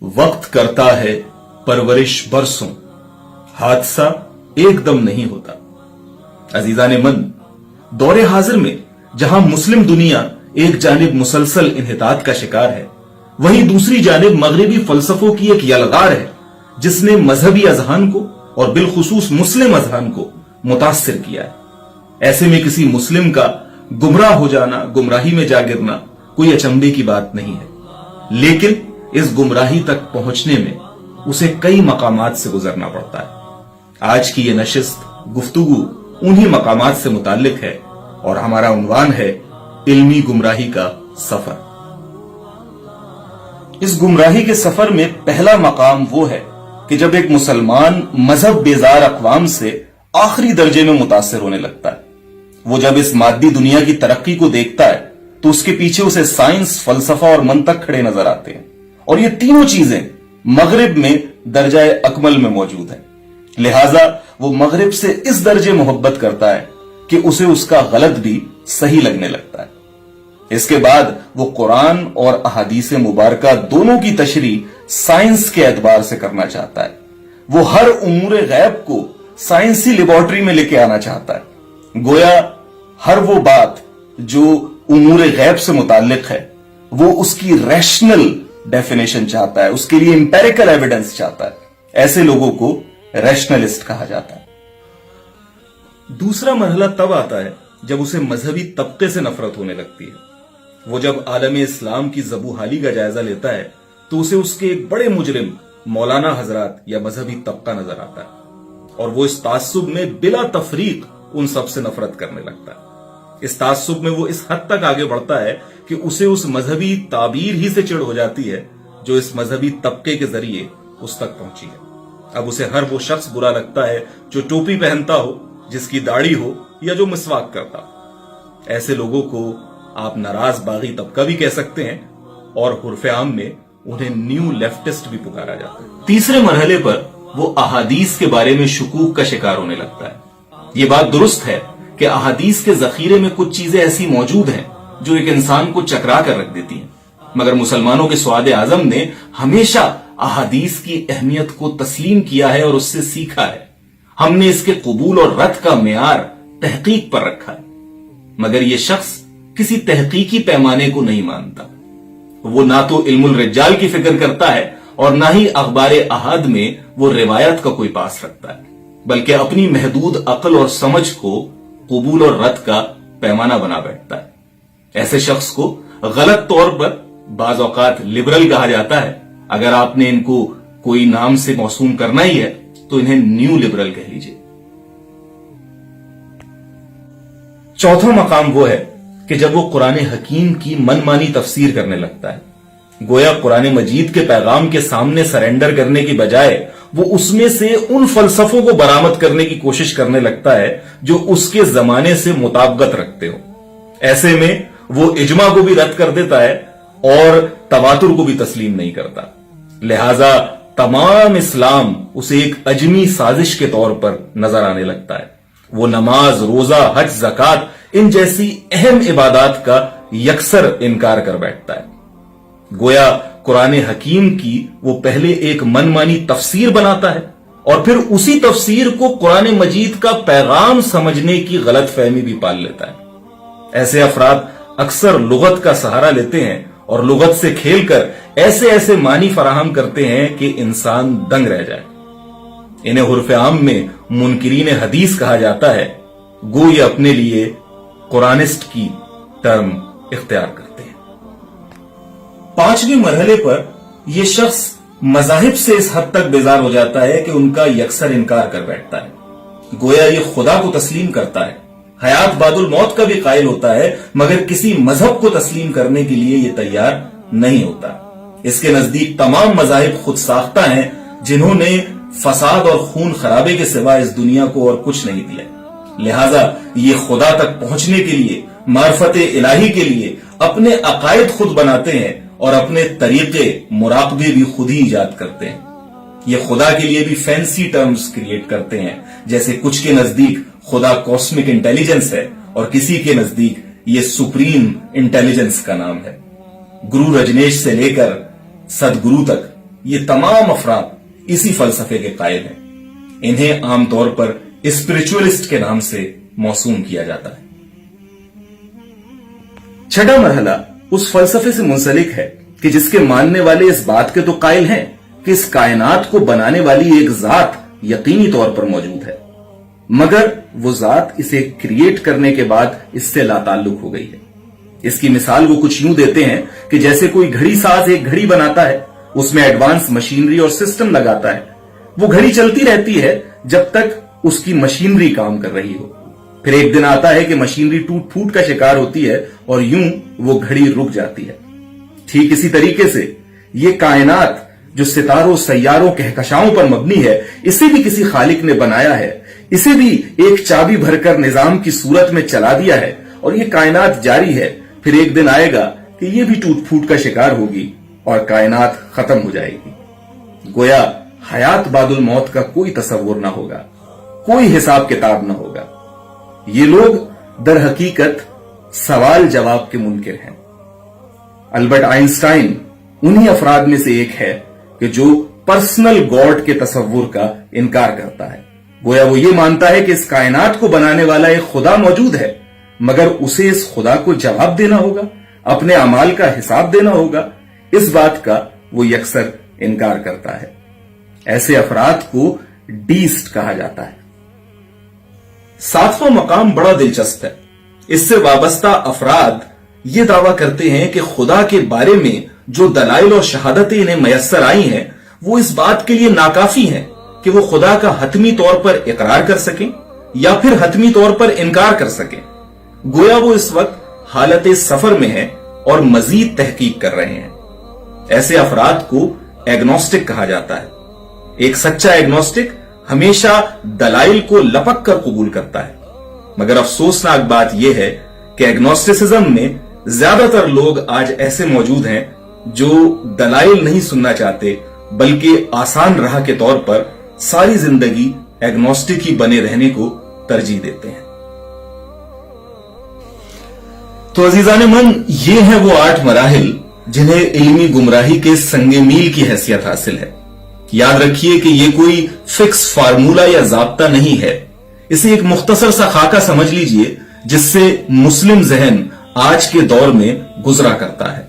वक्त करता है परवरिश बरसों, हादसा एकदम नहीं होता। अजीजान मन, दौरे हाजिर में जहां मुस्लिम दुनिया एक जानिब मुसलसल इन्हितात का शिकार है, वहीं दूसरी जानिब मगरिबी फलसफों की एक यलगार है जिसने मजहबी अजहान को और बिलखुसूस मुस्लिम अजहान को मुतासिर किया है। ऐसे में किसी मुस्लिम का गुमराह हो जाना, गुमराही में जा गिरना कोई अचंभे की बात नहीं है, लेकिन इस गुमराही तक पहुंचने में उसे कई मकामात से गुजरना पड़ता है। आज की ये नशिस्त गुफ्तगू उन्हीं मकामात से मुताल्लिक है और हमारा उन्वान है इल्मी गुमराही का सफर। इस गुमराही के सफर में पहला मकाम वो है कि जब एक मुसलमान मजहब बेजार अक़वाम से आखिरी दर्जे में मुतासिर होने लगता है। वो जब इस मादी दुनिया की तरक्की को देखता है तो उसके पीछे उसे साइंस, फलसफा और मंतक खड़े नजर आते हैं, और ये तीनों चीजें मगरिब में दर्जाए अकमल में मौजूद है। लिहाजा वो मगरिब से इस दर्जे मोहब्बत करता है कि उसे उसका गलत भी सही लगने लगता है। इसके बाद वो कुरान और अहादीस मुबारका दोनों की तशरीह साइंस के एतबार से करना चाहता है। वो हर उमूर गैब को साइंसी लेबोरेटरी में लेके आना चाहता है। गोया हर वो बात जो उमूर गैब से मुताल्लिक है वो उसकी रैशनल डेफिनेशन चाहता है, उसके लिए इंपेरिकल एविडेंस चाहता है। ऐसे लोगों को रैशनलिस्ट कहा जाता है। दूसरा मरहला तब आता है जब उसे मजहबी तबके से नफरत होने लगती है। वो जब आलम इस्लाम की ज़बूहाली का जायजा लेता है तो उसे उसके एक बड़े मुजरिम मौलाना हजरात या मजहबी तबका नजर आता है, और वो इस तासुब में बिला तफरीक उन सब से नफरत करने लगता है। इस तासुब में वो इस हद तक आगे बढ़ता है कि उसे उस मजहबी ताबीर ही से चिढ़ हो जाती है जो इस मजहबी तबके के जरिए उस तक पहुंची है। अब उसे हर वो शख्स बुरा लगता है जो टोपी पहनता हो, जिसकी दाढ़ी हो या जो मिसवाक करता हो। ऐसे लोगों को आप नाराज बागी तबका भी कह सकते हैं, और हुर्फ़े आम में उन्हें न्यू लेफ्टिस्ट भी पुकारा जाता है। तीसरे मरहले पर वो अहादीस के बारे में शुकूक का शिकार होने लगता है। ये बात दुरुस्त है कि अहादीस के जखीरे में कुछ चीजें ऐसी मौजूद हैं जो एक इंसान को चकरा कर रख देती हैं, मगर मुसलमानों के स्वाद आजम ने हमेशा अहादीस की अहमियत को तस्लीम किया है और उससे सीखा है। हमने इसके कबूल और रद्द का मेयार तहकीक पर रखा है, मगर यह शख्स किसी तहकीकी पैमाने को नहीं मानता। वो ना तो इल्मुल रिजाल की फिक्र करता है और ना ही अखबार अहाद में वो रिवायत का कोई पास रखता है, बल्कि अपनी महदूद अक्ल और समझ को कबूल और रद्द का पैमाना बना बैठता है। ऐसे शख्स को गलत तौर पर बाज औकात लिबरल कहा जाता है। अगर आपने इनको कोई नाम से मौसूम करना ही है तो इन्हें न्यू लिबरल कह लीजिए। चौथा मकाम वो है कि जब वो कुरान हकीम की मनमानी तफसीर करने लगता है। गोया कुरान मजीद के पैगाम के सामने सरेंडर करने की बजाय वो उसमें से उन फलसफों को बरामद करने की कोशिश करने लगता है जो उसके जमाने से मुताबिकत रखते हो। ऐसे में वो इजमा को भी रद्द कर देता है और तवातुर को भी तस्लीम नहीं करता। लिहाजा तमाम इस्लाम उसे एक अजमी साजिश के तौर पर नजर आने लगता है। वो नमाज, रोजा, हज, ज़कात इन जैसी अहम इबादत का यकसर इनकार कर बैठता है। गोया कुरान हकीम की वो पहले एक मनमानी तफसीर बनाता है और फिर उसी तफसीर को कुरान मजीद का पैगाम समझने की गलत फहमी भी पाल लेता है। ऐसे अफराद अक्सर लुगत का सहारा लेते हैं और लुगत से खेलकर ऐसे ऐसे मानी फराहम करते हैं कि इंसान दंग रह जाए। इन्हें हुर्फ़े आम में मुनकिरीन हदीस कहा जाता है। गो ये अपने लिए कुरानिस्ट की टर्म इख्तियार करते हैं। पांचवें मरहले पर यह शख्स मजाहिब से इस हद तक बेजार हो जाता है कि उनका यकसर इनकार कर बैठता है। गोया ये खुदा को तस्लीम करता है, हयात बादुल मौत का भी कायल होता है, मगर किसी मजहब को तस्लीम करने के लिए यह तैयार नहीं होता। इसके नजदीक तमाम मजाहिब खुद साख्ता हैं जिन्होंने फसाद और खून खराबे के सिवा इस दुनिया को और कुछ नहीं दिया। लिहाजा ये खुदा तक पहुंचने के लिए, मार्फत इलाही के लिए अपने अकायद खुद बनाते हैं और अपने तरीके मुराकबे भी खुद ही इजाद करते हैं। ये खुदा के लिए भी फैंसी टर्म्स क्रिएट करते हैं, जैसे कुछ के नजदीक खुदा कॉस्मिक इंटेलिजेंस है और किसी के नजदीक ये सुप्रीम इंटेलिजेंस का नाम है। गुरु रजनेश से लेकर सदगुरु तक ये तमाम अफराद इसी फलसफे के कायल हैं। इन्हें आमतौर पर स्पिरिचुअलिस्ट के नाम से मौसूम किया जाता है। छठा मरहला उस फलसफे से मुंसलिक है कि जिसके मानने वाले इस बात के तो कायल हैं कि इस कायनात को बनाने वाली एक जात यकीनी तौर पर मौजूद है, मगर वो जात इसे क्रिएट करने के बाद इससे लाताल्लुक हो गई है। इसकी मिसाल वो कुछ यूं देते हैं कि जैसे कोई घड़ी साज एक घड़ी बनाता है, उसमें एडवांस मशीनरी और सिस्टम लगाता है। वो घड़ी चलती रहती है जब तक उसकी मशीनरी काम कर रही हो। फिर एक दिन आता है कि मशीनरी टूट फूट का शिकार होती है और यूं वो घड़ी रुक जाती है। ठीक इसी तरीके से ये कायनात जो सितारों सैयारों कहकशाओं पर मबनी है, इसे भी किसी खालिक ने बनाया है। इसे भी एक चाबी भरकर निजाम की सूरत में चला दिया है और ये कायनात जारी है। फिर एक दिन आएगा कि ये भी टूट फूट का शिकार होगी और कायनात खत्म हो जाएगी। गोया हयात बादुल मौत का कोई तसव्वुर ना होगा, कोई हिसाब किताब ना होगा। ये लोग दर हकीकत सवाल जवाब के मुनकिर हैं। अल्बर्ट आइंस्टाइन उन्हीं अफराद में से एक है कि जो पर्सनल गॉड के तसव्वुर का इनकार करता है। गोया वो ये मानता है कि इस कायनात को बनाने वाला एक खुदा मौजूद है, मगर उसे इस खुदा को जवाब देना होगा, अपने अमाल का हिसाब देना होगा। इस बात का वो यकसर इनकार करता है। ऐसे अफराद को डीस्ट कहा जाता है। सातवां मकाम बड़ा दिलचस्प है। इससे वाबस्ता अफराद ये दावा करते हैं कि खुदा के बारे में जो दलाइल और शहादतें इन्हें मयस्सर आई हैं, वो इस बात के लिए नाकाफी हैं कि वो खुदा का हतमी तौर पर इकरार कर सकें या फिर हतमी तौर पर इनकार कर सकें। गोया वो इस वक्त हालत सफर में है और मजीद तहकीक कर रहे हैं। ऐसे अफराद को एग्नोस्टिक कहा जाता है। एक सच्चा एग्नोस्टिक हमेशा दलाइल को लपक कर कबूल करता है, मगर अफसोसनाक बात यह है कि एग्नोस्टिसिज्म में ज्यादातर लोग आज ऐसे मौजूद हैं जो दलाइल नहीं सुनना चाहते, बल्कि आसान राह के तौर पर सारी जिंदगी एग्नोस्टिक ही बने रहने को तरजीह देते हैं। तो अजीजान मन, ये है वो 8 मराहिल जिन्हें इल्मी गुमराही के संगे मील की हैसियत हासिल है। याद रखिए कि ये कोई फिक्स फार्मूला या जाब्ता नहीं है। इसे एक मुख्तसर सा खाका समझ लीजिए जिससे मुस्लिम जहन आज के दौर में गुजरा करता है।